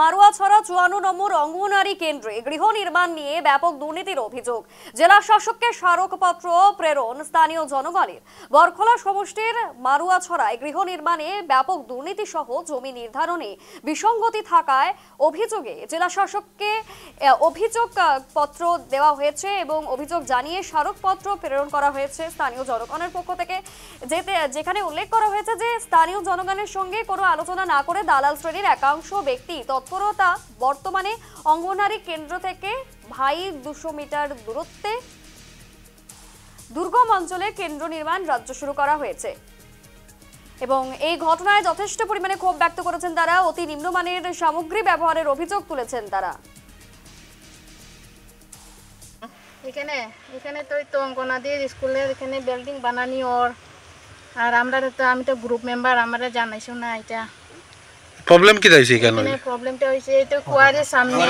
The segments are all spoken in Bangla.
মারুয়াছড়া ৫৪ নম্বর অঙ্গনওয়াড়ি কেন্দ্রে গৃহ নির্মাণ নিয়ে ব্যাপক দুর্নীতির অভিযোগ। জেলা শাসককে স্মারকপত্র প্রেরণ স্থানীয় জনগণের। বরখলা সমষ্টির মারুয়াছড়ায় গৃহ নির্মাণে ব্যাপক দুর্নীতি সহ জমি নির্ধারণে বিসঙ্গতি থাকায় অভিযোগে জেলা শাসককে অভিযোগ পত্র দেওয়া হয়েছে এবং অভিযোগ জানিয়ে স্মারকপত্র প্রেরণ করা হয়েছে স্থানীয় জনগণের পক্ষ থেকে, যেখানে উল্লেখ করা হয়েছে যে স্থানীয় জনগণের সঙ্গে কোনো আলোচনা না করে দালাল শ্রেণীর একাংশ ব্যক্তি তৎপরতা বর্তমানে অঙ্গনওয়াড়ি কেন্দ্র থেকে ২০০ মিটার দূরত্বে দুর্গম অঞ্চলে কেন্দ্র নির্মাণ রাজ্য শুরু করা হয়েছে এবং এই ঘটনায় যথেষ্ট পরিমাণে ক্ষোভ ব্যক্ত করেছেন তারা। অতি নিম্নমানের সামগ্রী ব্যবহারের অভিযোগ তুলেছেন তারা। এখানে তো অঙ্গনাদির স্কুলের এখানে বিল্ডিং বানানি আর আমরা তো আমি তো গ্রুপ মেম্বার, আমরা জানাইছো না এটা প্রবলেম কি হইছে এখানে? প্রবলেমটা হইছে এই তো কুয়ারির সামনে,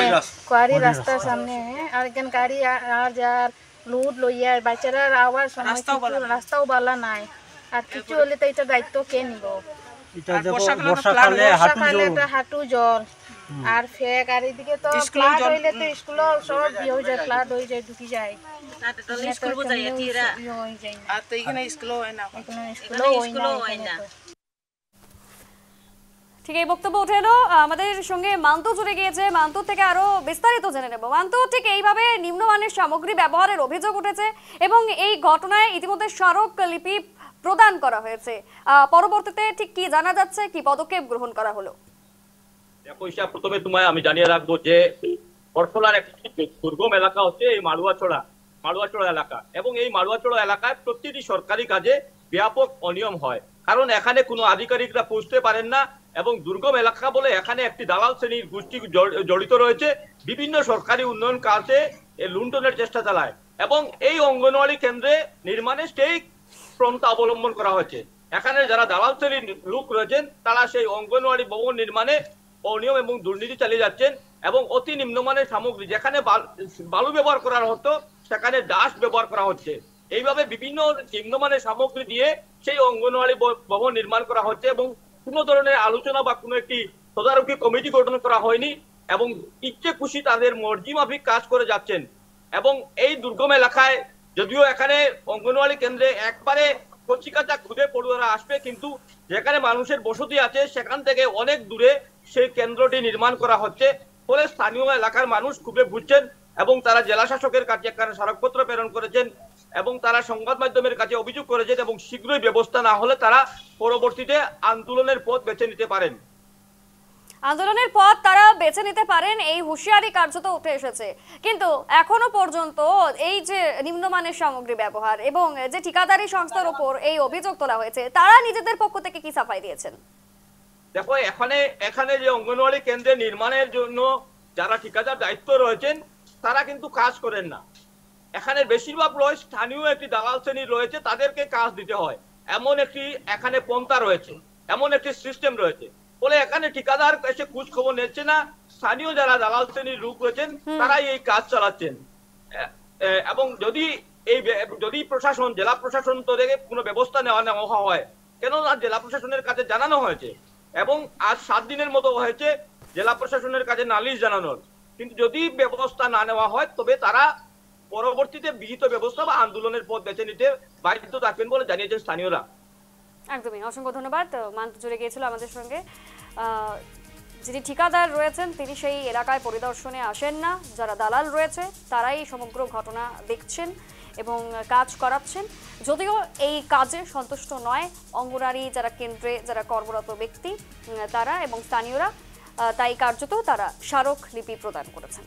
কুয়ারি রাস্তার সামনে, আর এখানে গাড়ি আর যার লুট লইয়া বাচ্চারা আওয়ার সময় রাস্তাও বালা নাই, আর কিছু হলে তো এটা দায়িত্ব কে নিব? বর্ষাকালে হাঁটু জল আর ফেক, আর এদিকে তো ফ্লাড হইলে তো স্কুল সব ইয়ে হয়ে যায়, ফ্লাড হয়ে যায়, ঢুকি যায়। ঠিক এই বক্তব্য উঠে এলো। আমাদের সঙ্গে মান্তু জুড়ে গিয়েছে, মান্তু থেকে আরো বিস্তারিত জেনে নেব। মান্তু, ঠিক এইভাবে নিম্নমানের সামগ্রী ব্যবহারের অভিযোগ উঠেছে এবং এই ঘটনায় ইতিমধ্যে স্মারক লিপি প্রদান করা হয়েছে, পরবর্তীতে ঠিক কি জানা যাচ্ছে, কি পদক্ষেপ গ্রহণ করা হলো? প্রথমে তোমায় আমি জানিয়ে রাখবো যে বরখলার একটি দুর্গম এলাকা হচ্ছে এই মারুয়াছড়া এলাকা, এবং এই মারুয়াছড়া এলাকায় প্রতিটি সরকারি কাজে ব্যাপক অনিয়ম হয়, কারণ এখানে কোনো আধিকারিকরা পৌঁছতে পারেন না এবং দুর্গম এলাকা বলে এখানে একটি দালাল শ্রেণীর গোষ্ঠী জড়িত রয়েছে, বিভিন্ন সরকারি উন্নয়ন কাজে লুণ্ঠনের চেষ্টা চালায় এবং এই অঙ্গনওয়াড়ি কেন্দ্রে নির্মাণে সেই পন্থা অবলম্বন করা হয়েছে। এখানে যারা দালাল শ্রেণীর লোক রয়েছেন তারা সেই অঙ্গনওয়াড়ি ভবন নির্মাণে অনিয়ম এবং দুর্নীতি চালিয়ে যাচ্ছেন এবং অতি নিম্নমানের সামগ্রী, যেখানে বালু ব্যবহার করা হতো সেখানে ডাস্ট ব্যবহার করা হচ্ছে। এইভাবে বিভিন্ন নিম্নমানের সামগ্রী দিয়ে সেই অঙ্গনওয়াড়ি ভবন নির্মাণ করা হচ্ছে এবং কোনো ধরনের আলোচনা বা কোনো একটি তদারকি কমিটি গঠন করা হয়নি এবং ইচ্ছে খুশি তাদের মর্জি মাফিক কাজ করে যাচ্ছেন। এবং এই দুর্গম এলাকায় যদিও এখানে অঙ্গনওয়াড়ি কেন্দ্রে একবারে কচিকাচা খুদে পড়ুয়ারা আসবে, কিন্তু যেখানে মানুষের বসতি আছে সেখান থেকে অনেক দূরে সেই কেন্দ্রটি নির্মাণ করা হচ্ছে, ফলে স্থানীয় এলাকার মানুষ খুবই বুঝছেন এবং তারা জেলা শাসকের কাছে একখানা স্মারকপত্র প্রেরণ করেছেন এবং তারা সংবাদ মাধ্যমের কাছে অভিযোগ করেছেন এবং শীঘ্রই ব্যবস্থা না হলে তারা পরবর্তীতে আন্দোলনের পথ বেছে নিতে পারেন। আন্দোলনের পথ তারা বেছে নিতে পারেন, এই হুঁশিয়ারি কার্যত উঠে এসেছে। কিন্তু এখনো পর্যন্ত এই যে নিম্নমানের সামগ্রী ব্যবহার এবং যে ঠিকাদারি সংস্থার উপর এই অভিযোগ তোলা হয়েছে, তারা নিজেদের পক্ষ থেকে কি সাফাই দিয়েছেন? দেখো, এখানে যে অঙ্গনওয়াড়ি কেন্দ্রে নির্মাণের জন্য যারা ঠিকাদার দায়িত্ব রয়েছেন তারা কিন্তু কাজ করেন না। এখানে বেশিরভাগ স্থানীয় একটি দালাল শ্রেণী রয়েছে, তাদেরকে কাজ দিতে হয়, এমন একটি এখানে পন্থা রয়েছে, এমন একটি সিস্টেম রয়েছে, বলে এখানে ঠিকাদার এসে খোঁজ খবর নিচ্ছে না, স্থানীয় যারা দালাল শ্রেণীর লোক রয়েছেন তারাই এই কাজ চালাচ্ছেন। এবং যদি প্রশাসন, জেলা প্রশাসন থেকে কোনো ব্যবস্থা নেওয়া হয়, কেননা জেলা প্রশাসনের কাছে জানানো হয়েছে এবং আজ 7 দিনের মতো হয়েছে জেলা প্রশাসনের কাছে নালিশ জানানোর, কিন্তু যদি ব্যবস্থা না নেওয়া হয় তবে তারা পরবর্তীতে বিহিত ব্যবস্থা বা আন্দোলনের পথ বেছে নিতে বাধ্য থাকবেন বলে জানিয়েছেন স্থানীয়রা। একদমই, অসংখ্য ধন্যবাদ। মান্তু জুড়ে গিয়েছিল আমাদের সঙ্গে। যিনি ঠিকাদার রয়েছেন তিনি সেই এলাকায় পরিদর্শনে আসেন না, যারা দালাল রয়েছে তারাই সমগ্র ঘটনা দেখছেন এবং কাজ করাচ্ছেন। যদিও এই কাজে সন্তুষ্ট নয় অঙ্গনওয়াড়ি যারা কেন্দ্রে যারা কর্মরত ব্যক্তি তারা এবং স্থানীয়রা, তাই কার্যত তারা স্মারক লিপি প্রদান করেছেন।